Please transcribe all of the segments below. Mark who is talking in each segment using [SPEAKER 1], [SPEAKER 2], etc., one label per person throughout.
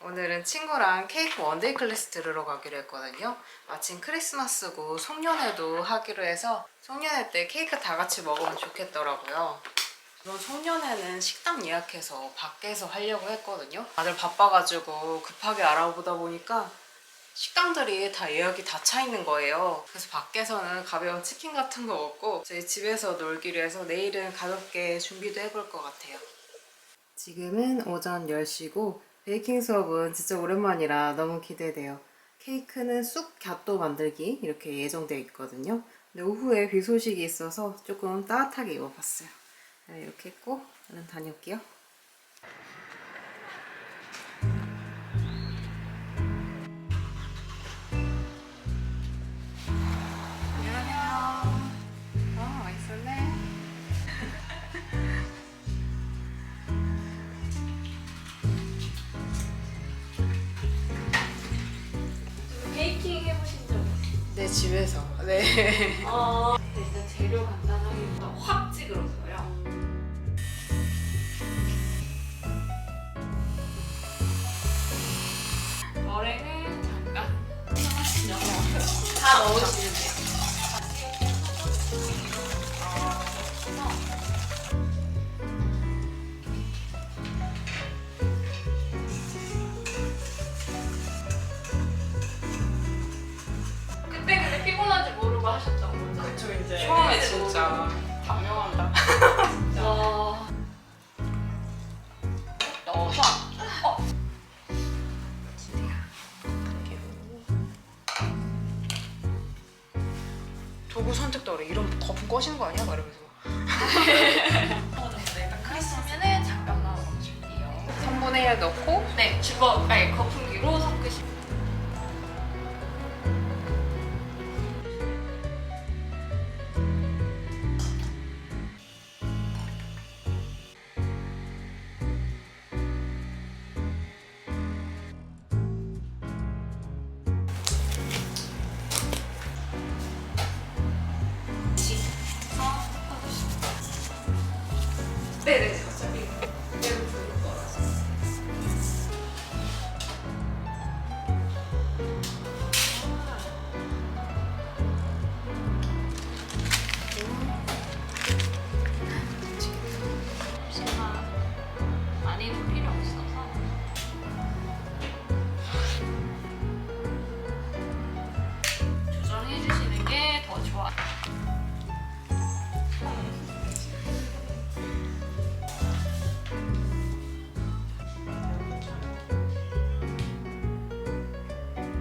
[SPEAKER 1] 오늘은 친구랑 케이크 원데이 클래스 들으러 가기로 했거든요. 마침 크리스마스고 송년회도 하기로 해서 송년회 때 케이크 다 같이 먹으면 좋겠더라고요. 이번 송년회는 식당 예약해서 밖에서 하려고 했거든요. 다들 바빠가지고 급하게 알아보다 보니까 식당들이 다 예약이 다 차 있는 거예요. 그래서 밖에서는 가벼운 치킨 같은 거 먹고 저희 집에서 놀기로 해서 내일은 가볍게 준비도 해볼 것 같아요. 지금은 오전 10시고 베이킹 수업은 진짜 오랜만이라 너무 기대돼요. 케이크는 쑥 갸또 만들기 이렇게 예정되어 있거든요. 근데 오후에 비 소식이 있어서 조금 따뜻하게 입어봤어요. 네, 이렇게 했고 저는 다녀올게요. 안녕하세요. 맛있었네.
[SPEAKER 2] 베이킹 해보신 적 있어요?
[SPEAKER 1] 네, 집에서. 네.
[SPEAKER 2] 일단 재료 간단하게 확 찌그러져요. 머랭은 잠깐 다 넣으시면 돼요. 그때 근데 피곤한지 모르고 하셨던 거죠?
[SPEAKER 1] 그쵸, 이제.
[SPEAKER 2] 처음에
[SPEAKER 1] 진짜 단명한다.
[SPEAKER 2] 와. 넣어서
[SPEAKER 1] 도구 선택도 어려. 이런 거품 꺼시는 거 아니야? 말하면서.
[SPEAKER 2] 크리스마스는 잠깐만 멈출게요.
[SPEAKER 1] 3분의 1 넣고
[SPEAKER 2] 네, 거품기로 섞으시면. 네네, 어차피 얘로 부을 거라서. 혹시나 많이는 필요 없어서. 조정해 주시는 게 더 좋아요.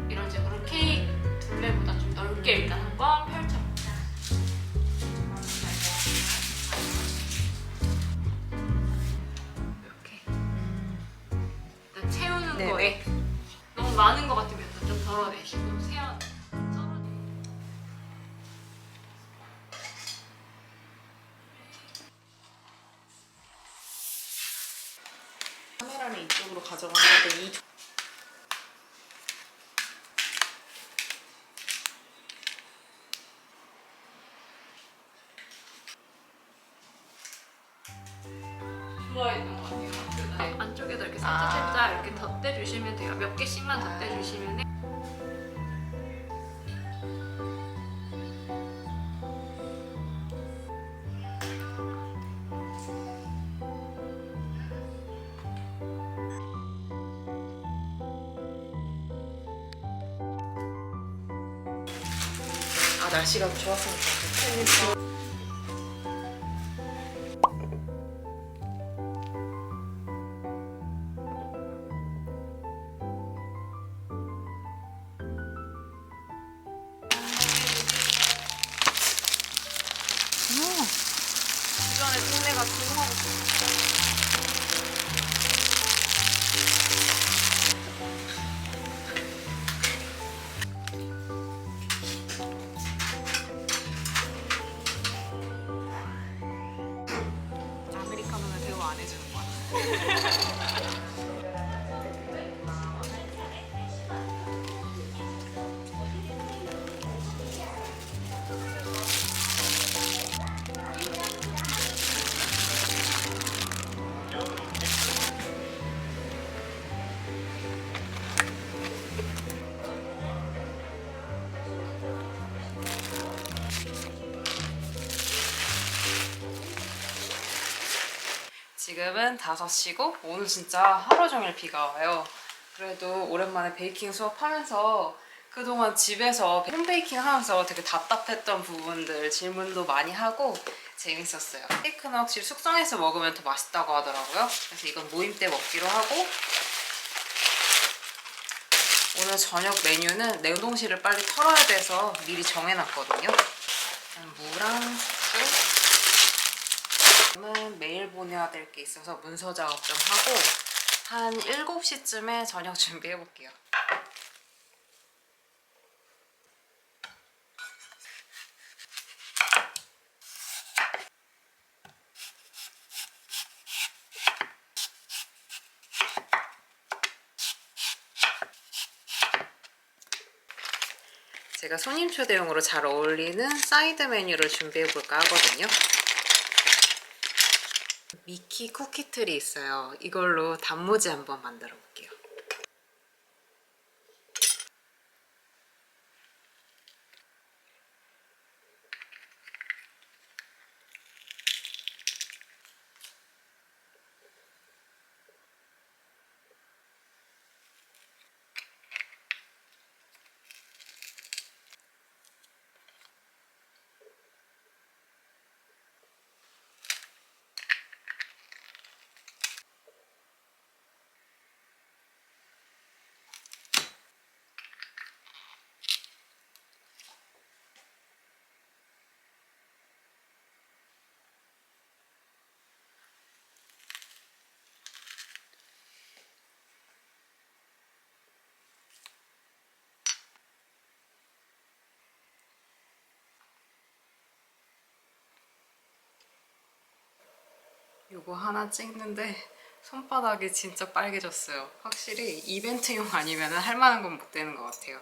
[SPEAKER 2] 이런 식으로 케이크 둘레보다 좀 넓게 일단 한번 펼쳐볼게요. 이렇게 일단 채우는
[SPEAKER 1] 네네.
[SPEAKER 2] 거에 너무 많은 것 같으면 좀 덜어내시고 세워.
[SPEAKER 1] 카메라를 이쪽으로 가져가는데 이
[SPEAKER 2] 좋아했던 것 같아요. 안쪽에도 이렇게 살짝 이렇게 덧대주시면 돼요. 몇 개씩만 덧대주시면 돼.
[SPEAKER 1] 날씨가 좋았으면 좋겠다. 주변에 동네가 조용하고 아메리카노는 대우 안 해주는 거야. 지금은 5시고 오늘 진짜 하루 종일 비가 와요. 그래도 오랜만에 베이킹 수업하면서 그동안 집에서 홈베이킹 하면서 되게 답답했던 부분들 질문도 많이 하고 재밌었어요. 케이크는 확실히 숙성해서 먹으면 더 맛있다고 하더라고요. 그래서 이건 모임 때 먹기로 하고, 오늘 저녁 메뉴는 냉동실을 빨리 털어야 돼서 미리 정해놨거든요. 무랑 숙주. 저는 메일 보내야 될 게 있어서 문서 작업 좀 하고 한 7시쯤에 저녁 준비해볼게요. 제가 손님 초대용으로 잘 어울리는 사이드 메뉴를 준비해볼까 하거든요. 미키 쿠키틀이 있어요. 이걸로 단무지 한번 만들어 볼게요. 요거 하나 찍는데 손바닥이 진짜 빨개졌어요. 확실히 이벤트용 아니면 할 만한 건 못 되는 것 같아요.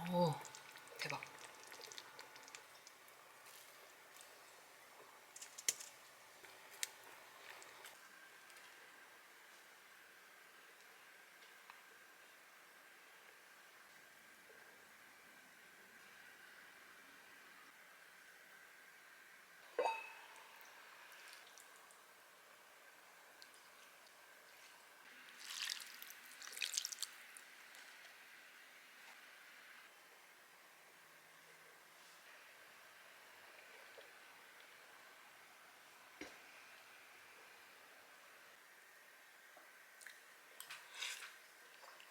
[SPEAKER 1] 오, 대박.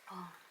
[SPEAKER 1] 아.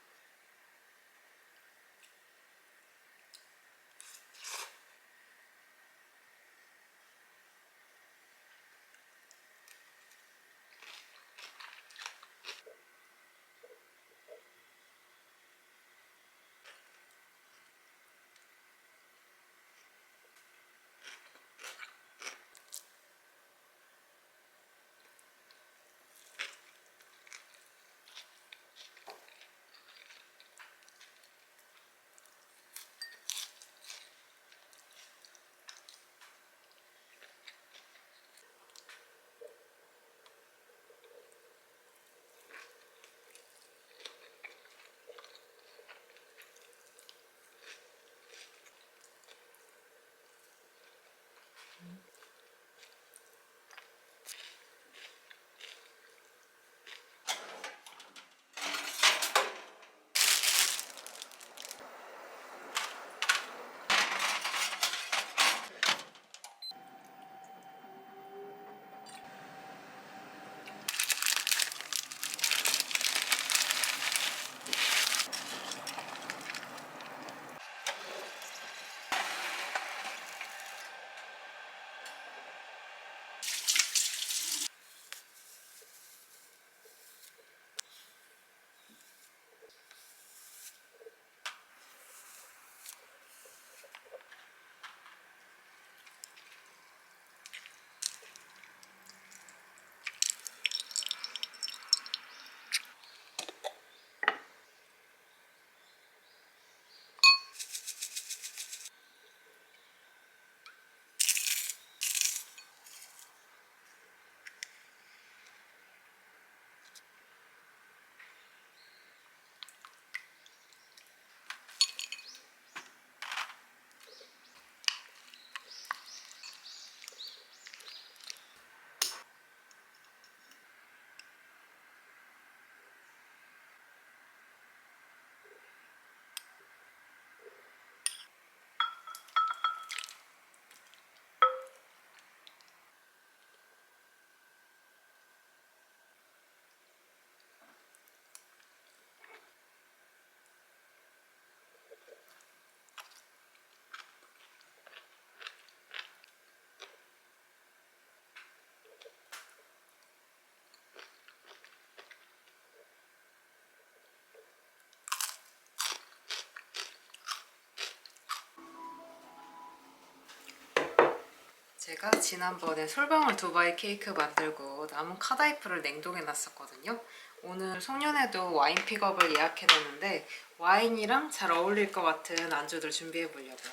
[SPEAKER 1] 제가 지난번에 솔방울 두바이 케이크 만들고 남은 카다이프를 냉동해 놨었거든요. 오늘 송년회도 와인 픽업을 예약해놨는데 와인이랑 잘 어울릴 것 같은 안주들 준비해 보려고요.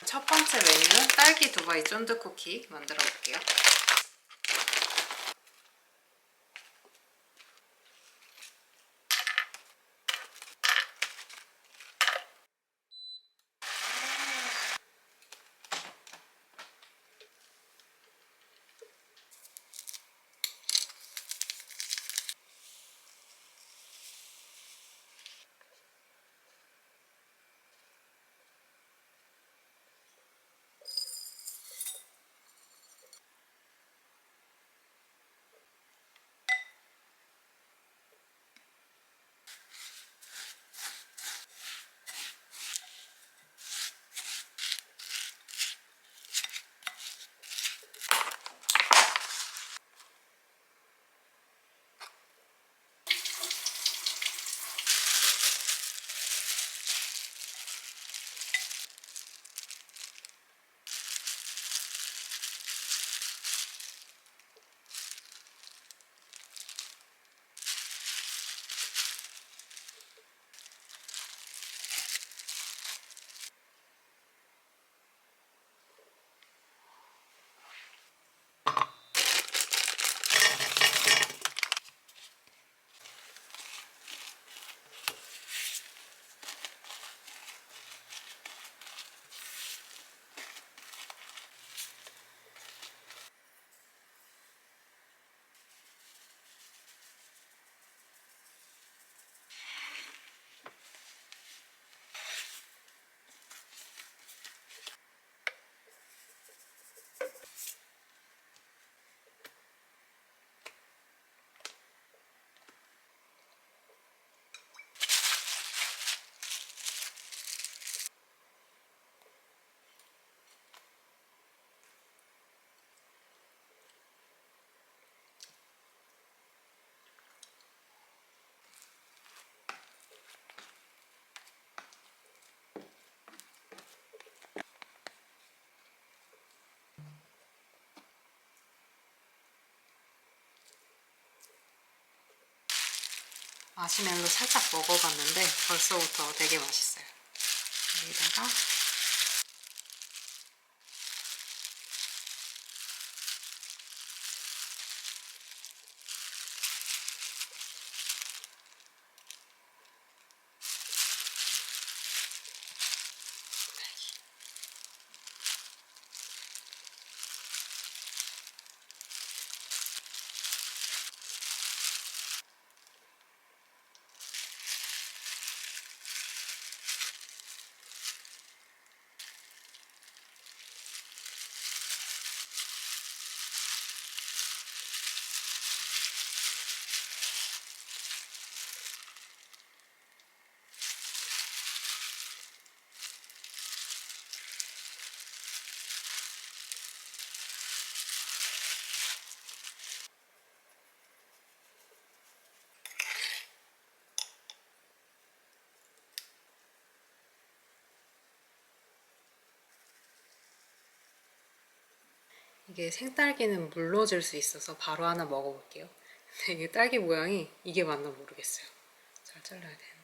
[SPEAKER 1] 첫 번째 메뉴는 딸기 두바이 쫀득 쿠키 만들어 볼게요. 마시멜로 살짝 먹어봤는데 벌써부터 되게 맛있어요. 여기다가 이게 생딸기는 물러질 수 있어서 바로 하나 먹어볼게요. 근데 이게 딸기 모양이 이게 맞나 모르겠어요. 잘 잘라야 되는데.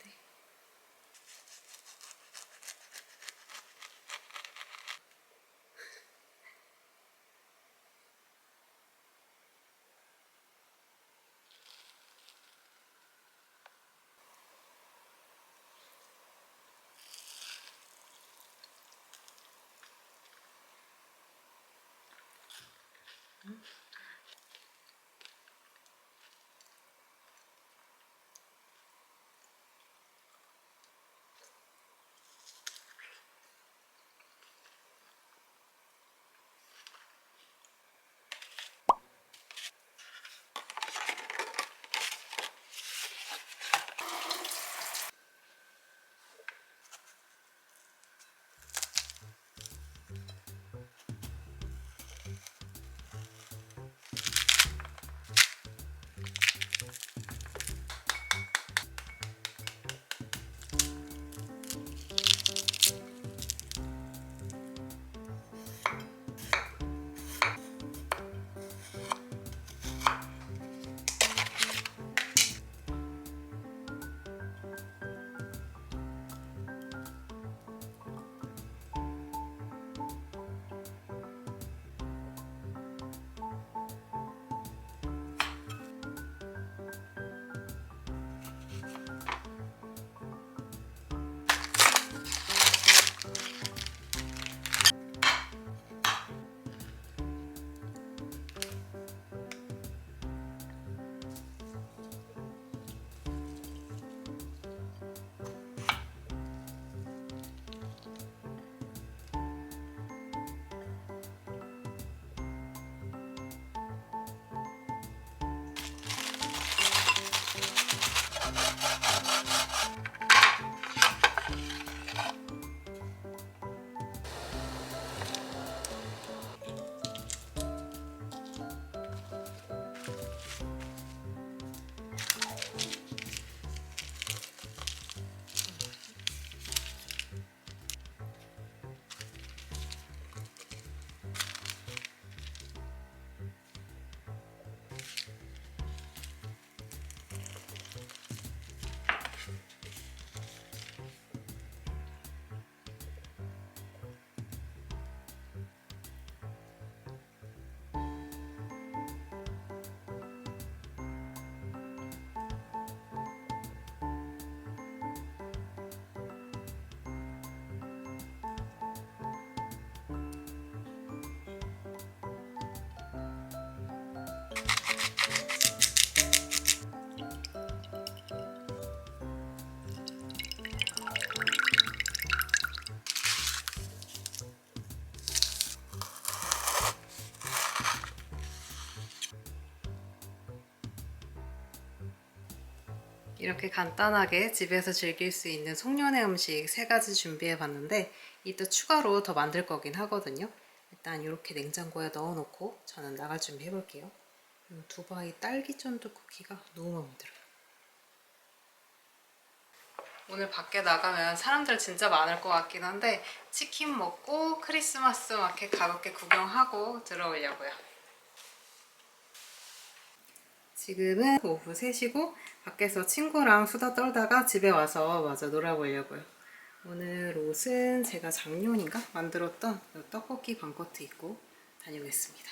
[SPEAKER 1] 이렇게 간단하게 집에서 즐길 수 있는 송년회 음식 3가지 준비해 봤는데 이따 추가로 더 만들 거긴 하거든요. 일단 이렇게 냉장고에 넣어 놓고 저는 나갈 준비 해 볼게요. 두바이 딸기 쫀득 쿠키가 너무 마음에 들어요. 오늘 밖에 나가면 사람들 진짜 많을 것 같긴 한데 치킨 먹고 크리스마스 마켓 가볍게 구경하고 들어오려고요. 지금은 오후 3시고 밖에서 친구랑 수다 떨다가 집에 와서 마저 놀아보려고요. 오늘 옷은 제가 작년인가 만들었던 떡볶이 반코트 입고 다녀오겠습니다.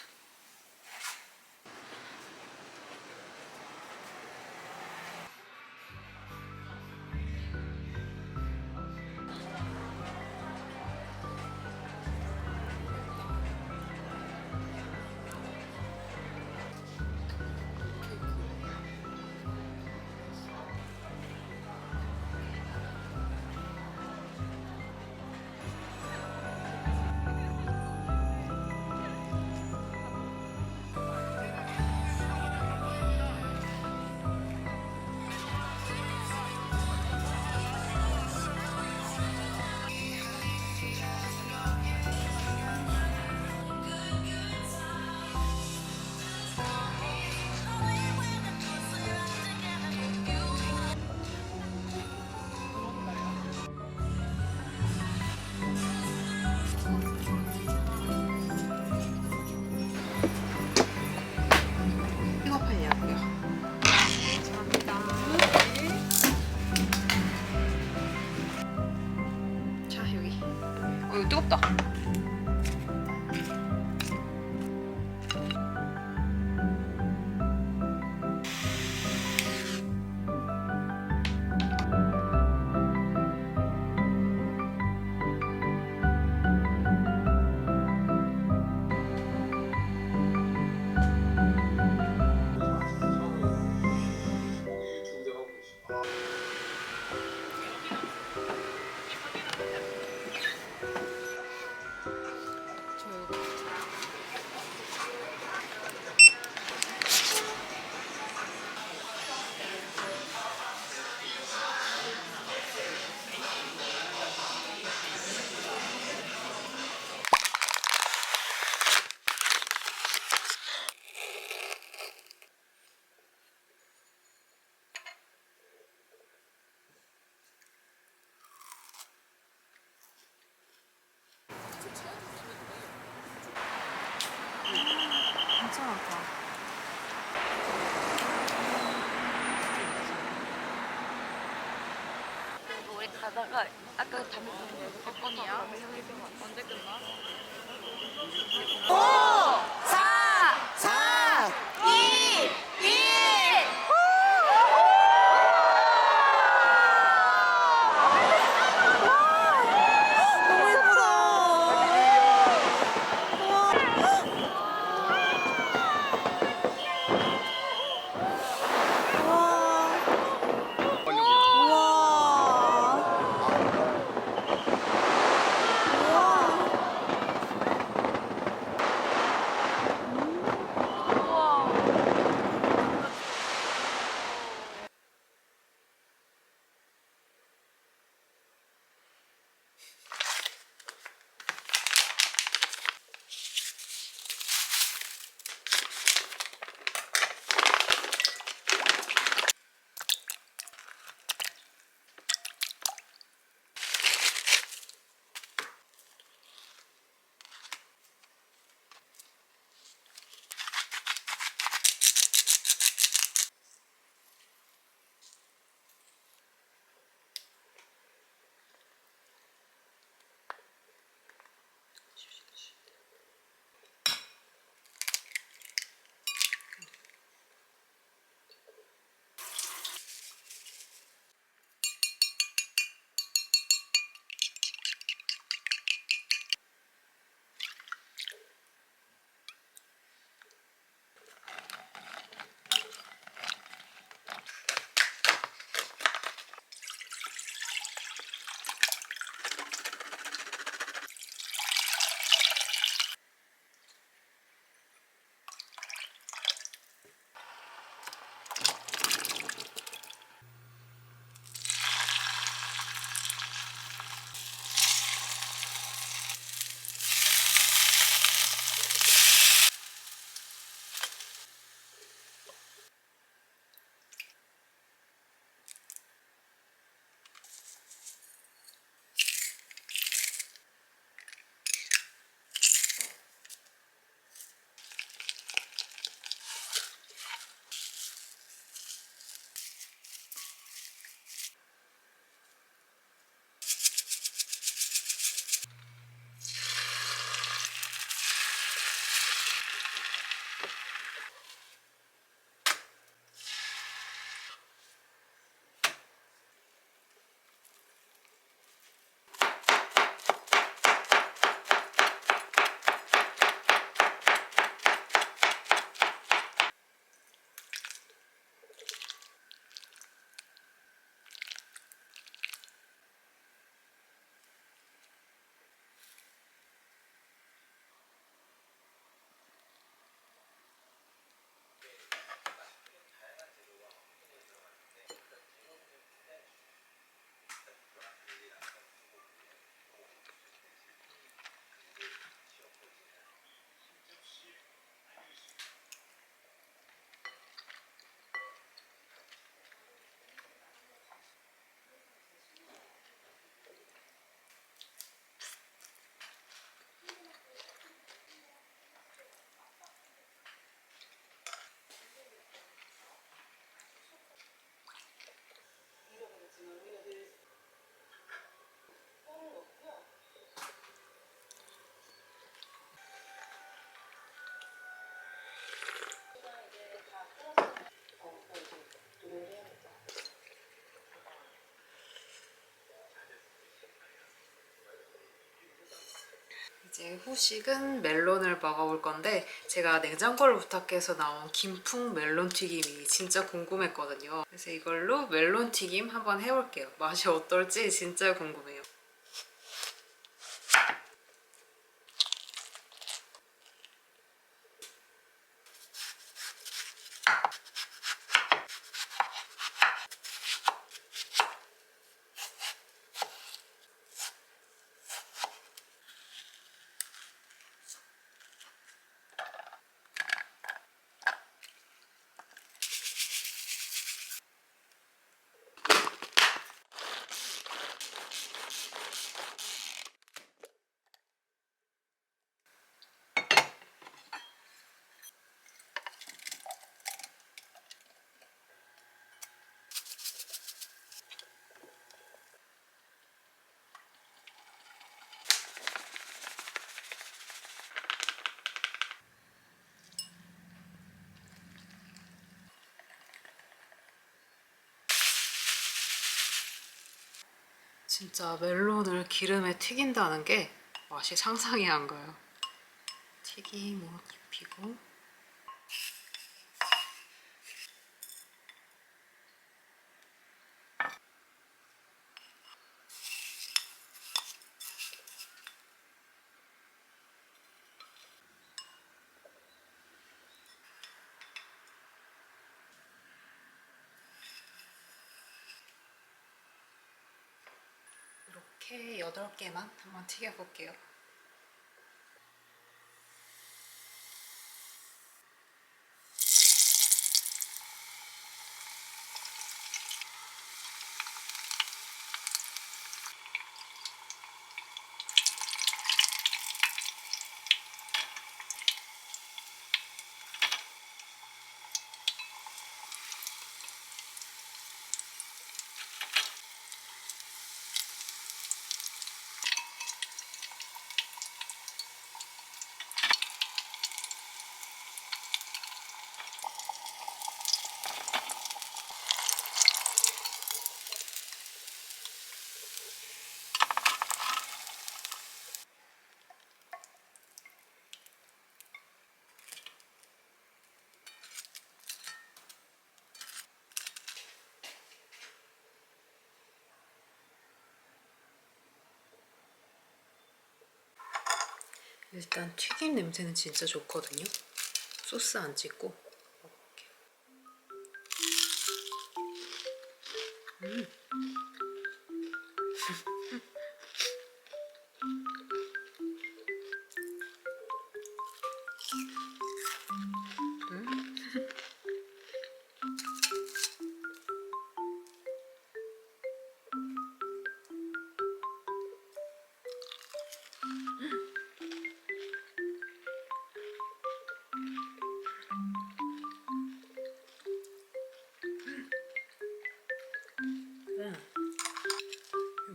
[SPEAKER 1] 픽업하려고요. 자, 여기. 이거 뜨겁다. 진짜 많다.
[SPEAKER 2] 우리 가다가 아까 담배 피는 거 몇 건이야? 언제 끝나?
[SPEAKER 3] 5,
[SPEAKER 1] 이제 후식은 멜론을 먹어볼 건데 제가 냉장고를 부탁해서 나온 김풍 멜론 튀김이 진짜 궁금했거든요. 그래서 이걸로 멜론 튀김 한번 해볼게요. 맛이 어떨지 진짜 궁금해요. 진짜 멜론을 기름에 튀긴다는 게 맛이 상상이 안 가요. 튀김 뭐 입히고 이렇게 8개만 한번 튀겨볼게요. 일단 튀김 냄새는 진짜 좋거든요. 소스 안 찍고 먹어볼게요.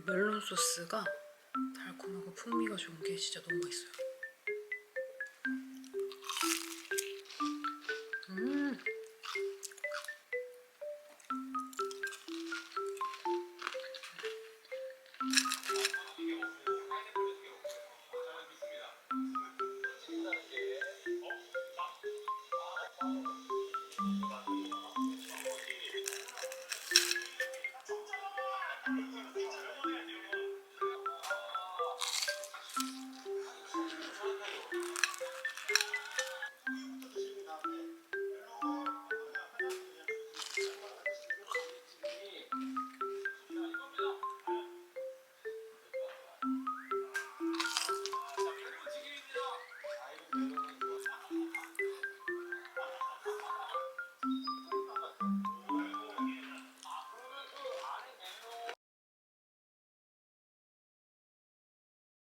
[SPEAKER 1] 멜론 소스가 달콤하고 풍미가 좋은 게 진짜 너무 맛있어요.